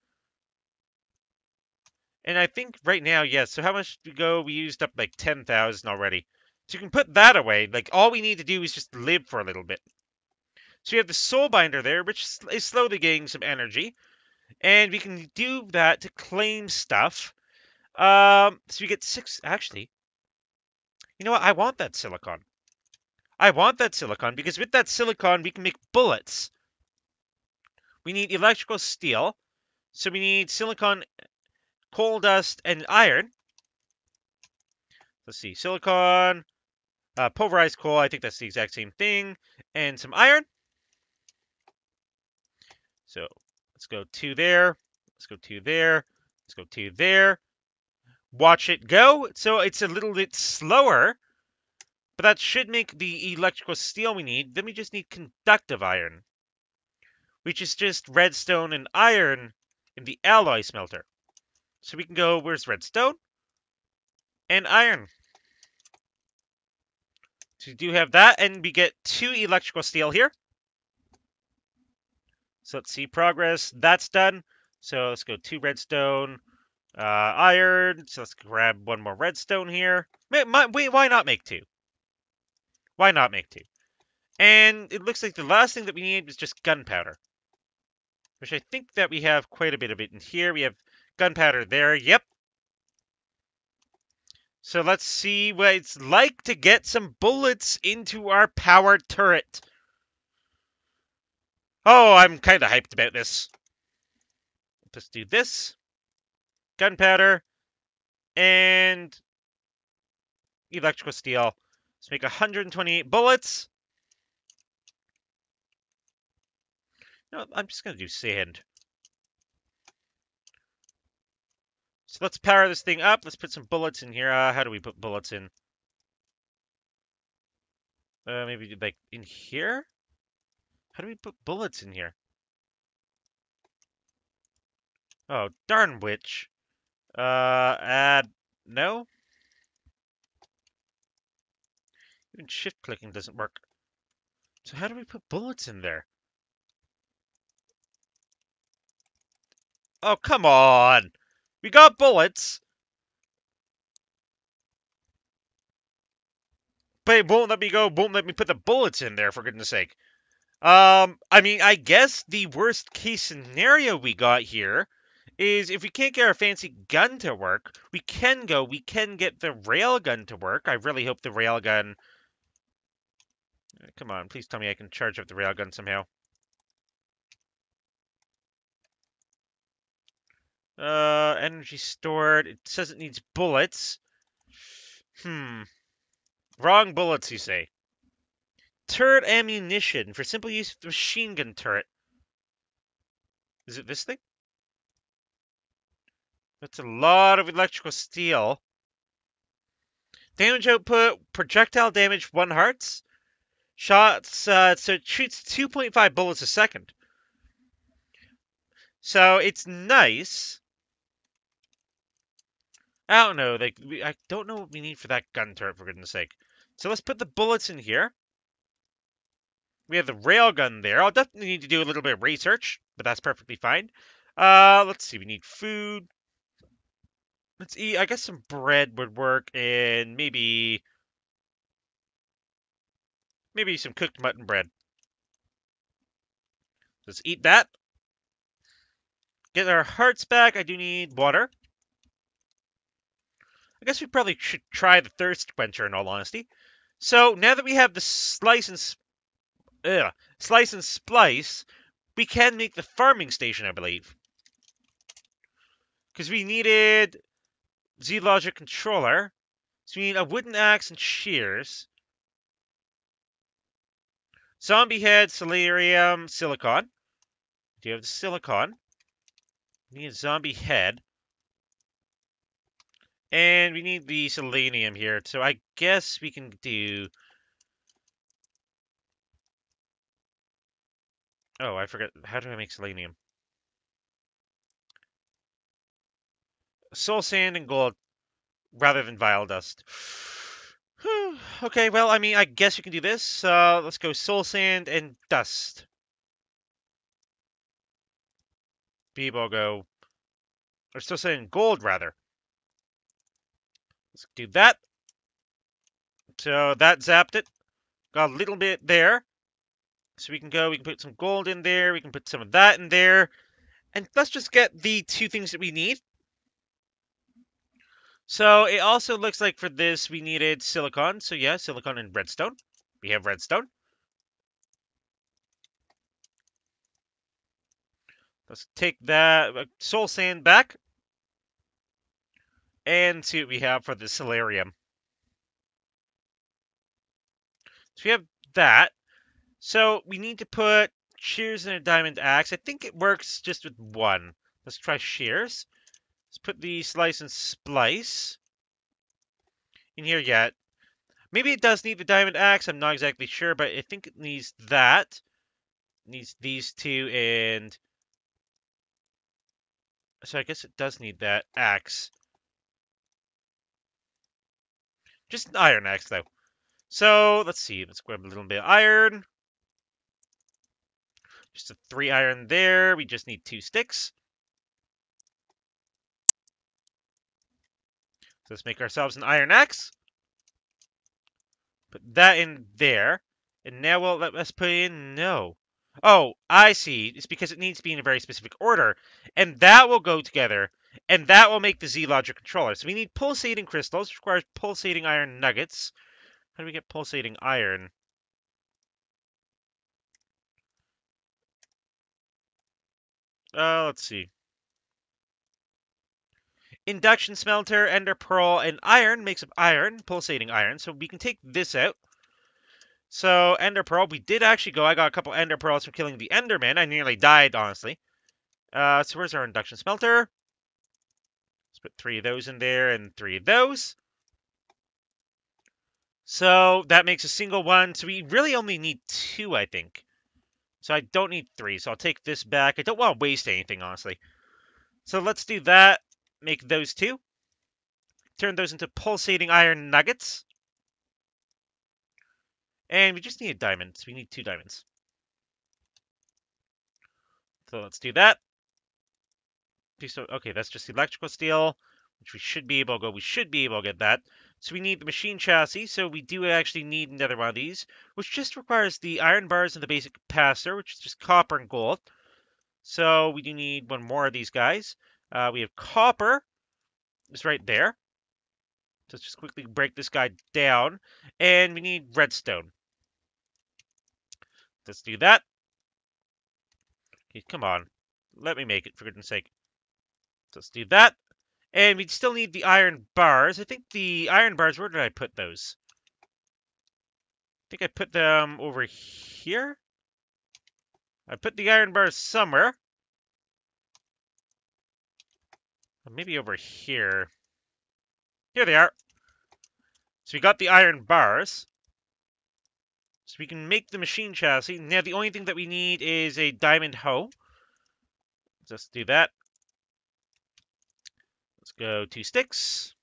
And I think right now, yes. So how much did we go? We used up like 10,000 already. So you can put that away. Like, all we need to do is just live for a little bit. So we have the Soul Binder there, which is slowly getting some energy. And we can do that to claim stuff. So we get 6... Actually, you know what? I want that silicon. I want that silicon because with that silicon, we can make bullets. We need electrical steel. So we need silicon, coal dust, and iron. Let's see. Silicon, pulverized coal. I think that's the exact same thing. And some iron. So let's go 2 there. Let's go 2 there. Let's go 2 there. Watch it go. So it's a little bit slower. But that should make the electrical steel we need. Then we just need conductive iron, which is just redstone and iron in the alloy smelter. So we can go, where's redstone? And iron. So we do have that, and we get 2 electrical steel here. So let's see progress. That's done. So let's go 2 redstone, iron. So let's grab 1 more redstone here. Wait, why not make 2? Why not make 2? And it looks like the last thing that we need is just gunpowder, which I think that we have quite a bit of it in here. We have gunpowder there. Yep. So let's see what it's like to get some bullets into our power turret. Oh, I'm kind of hyped about this. Let's do this. Gunpowder. And electrical steel. Let's make 128 bullets. No, I'm just going to do sand. So let's power this thing up. Let's put some bullets in here. How do we put bullets in? Maybe like in here? How do we put bullets in here? Oh, darn witch. Add... No? Even shift clicking doesn't work. So how do we put bullets in there? Oh, come on! We got bullets! But it won't let me go, won't let me put the bullets in there, for goodness sake. I mean, I guess the worst case scenario we got here is if we can't get our fancy gun to work, we can get the railgun to work. I really hope the railgun... Come on, please tell me I can charge up the railgun somehow. Energy stored. It says it needs bullets. Wrong bullets, you say. Turret ammunition for simple use of the machine gun turret. Is it this thing? That's a lot of electrical steel. Damage output, projectile damage 1 hearts. Shots, so it shoots 2.5 bullets a second. So it's nice. I don't know. I don't know what we need for that gun turret, for goodness sake. So let's put the bullets in here. We have the railgun there. I'll definitely need to do a little bit of research, but that's perfectly fine. Let's see. We need food. Let's eat. I guess some bread would work, and maybe some cooked mutton bread. Let's eat that. Get our hearts back. I do need water. I guess we probably should try the thirst quencher, in all honesty. So now that we have the slice and splice, we can make the farming station, I believe. Because we needed Z-Logic controller. So we need a wooden axe and shears. Zombie head, solarium, silicon. Do you have the silicon? We need a zombie head. And we need the selenium here. So I guess we can do... Oh, I forgot. How do I make selenium? Soul sand and gold rather than vile dust. Okay, well, I mean, I guess you can do this. Let's go soul sand and dust. Beebo go... Or soul sand and gold, rather. Let's do that. So that zapped it. Got a little bit there. So we can put some gold in there. We can put some of that in there. And let's just get the 2 things that we need. So it also looks like for this we needed silicon. So yeah, silicon and redstone. We have redstone. Let's take that soul sand back and see what we have for the solarium. So we have that. So we need to put shears and a diamond axe. I think it works just with one. Let's try shears. Let's put the slice and splice in here yet. Maybe it does need the diamond axe. I'm not exactly sure, but I think it needs that. It needs these two, and so I guess it does need that axe. Just an iron axe, though. So let's see. Let's grab a little bit of iron. Just a 3 iron there. We just need 2 sticks. So let's make ourselves an iron axe. Put that in there. And now will let us put in no. Oh, I see. It's because it needs to be in a very specific order. And that will go together. And that will make the Z-Logic controller. So we need pulsating crystals, which requires pulsating iron nuggets. How do we get pulsating iron? Let's see. Induction smelter, ender pearl, and iron makes up iron, pulsating iron. So we can take this out. So ender pearl, we did actually go. I got a couple ender pearls from killing the enderman. I nearly died, honestly. So where's our induction smelter? Let's put 3 of those in there and 3 of those. So that makes a single one. So we really only need 2, I think. So I don't need 3. So I'll take this back. I don't want to waste anything, honestly. So let's do that. Make those 2. Turn those into pulsating iron nuggets. And we just need a diamond. So we need 2 diamonds. So let's do that. Okay, that's just electrical steel, which we should be able to go. We should be able to get that. So we need the machine chassis. So we do actually need another one of these, which just requires the iron bars and the basic capacitor, which is just copper and gold. So we do need one more of these guys. We have copper. It's right there. So let's just quickly break this guy down. And we need redstone. Let's do that. Okay, come on. Let me make it, for goodness sake. So let's do that. And we still need the iron bars. I think the iron bars, where did I put those? I think I put them over here. I put the iron bars somewhere. Maybe over here. Here they are. So we got the iron bars. So we can make the machine chassis. Now the only thing that we need is a diamond hoe. Let's do that. Let's go 2 sticks.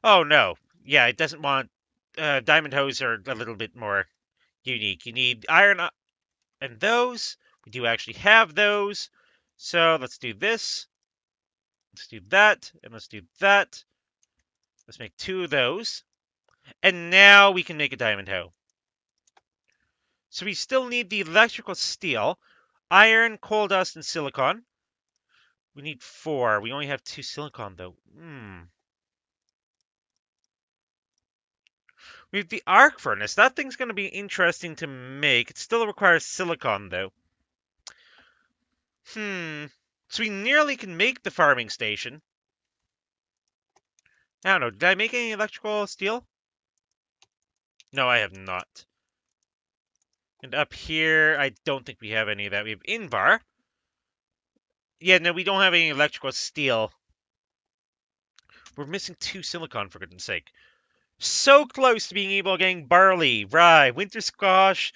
Oh no. Yeah, it doesn't want... diamond hoes are a little bit more unique. You need iron and those. We do actually have those. So let's do this. Let's do that. And let's do that. Let's make 2 of those. And now we can make a diamond hoe. So we still need the electrical steel, iron, coal dust, and silicon. We need 4. We only have 2 silicon, though. We have the arc furnace. That thing's going to be interesting to make. It still requires silicon, though. So we nearly can make the farming station. I don't know. Did I make any electrical steel? No, I have not. And up here, I don't think we have any of that. We have Invar. Yeah, no, we don't have any electrical steel. We're missing 2 silicon, for goodness sake. So close to being able to getting barley, rye, winter squash,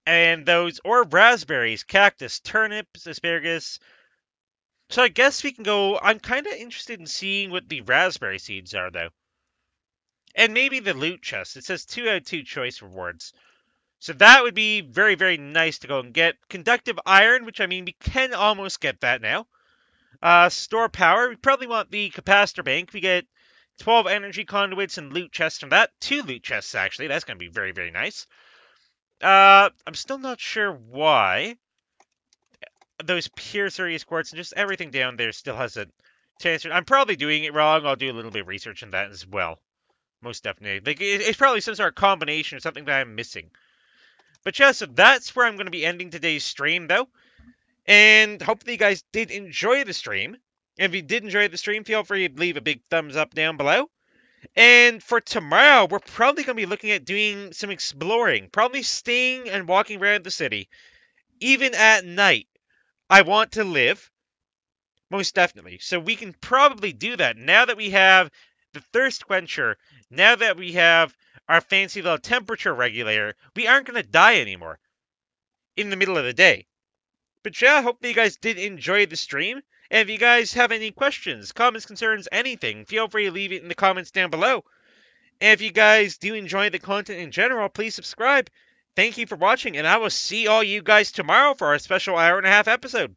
and those, or raspberries, cactus, turnips, asparagus. So I guess we can go, I'm kind of interested in seeing what the raspberry seeds are, though. And maybe the loot chest. It says 2 out of 2 choice rewards. So that would be very, very nice to go and get. Conductive iron, which I mean, we can almost get that now. Store power. We probably want the capacitor bank. We get 12 energy conduits and loot chests from that. 2 loot chests, actually. That's going to be very, very nice. I'm still not sure why those pure serious quartz and just everything down there still has a chance. I'm probably doing it wrong. I'll do a little bit of research on that as well. Most definitely. Like, it's probably some sort of combination or something that I'm missing. But yeah, so that's where I'm going to be ending today's stream, though. And hopefully you guys did enjoy the stream. If you did enjoy the stream, feel free to leave a big thumbs up down below. And for tomorrow, we're probably going to be looking at doing some exploring. Probably staying and walking around the city. Even at night. I want to live. Most definitely. So we can probably do that now that we have the thirst quencher. Now that we have our fancy little temperature regulator. We aren't going to die anymore in the middle of the day. But yeah, hopefully you guys did enjoy the stream. And if you guys have any questions, comments, concerns, anything, feel free to leave it in the comments down below. And if you guys do enjoy the content in general, please subscribe. Thank you for watching, and I will see all you guys tomorrow for our special hour and a half episode.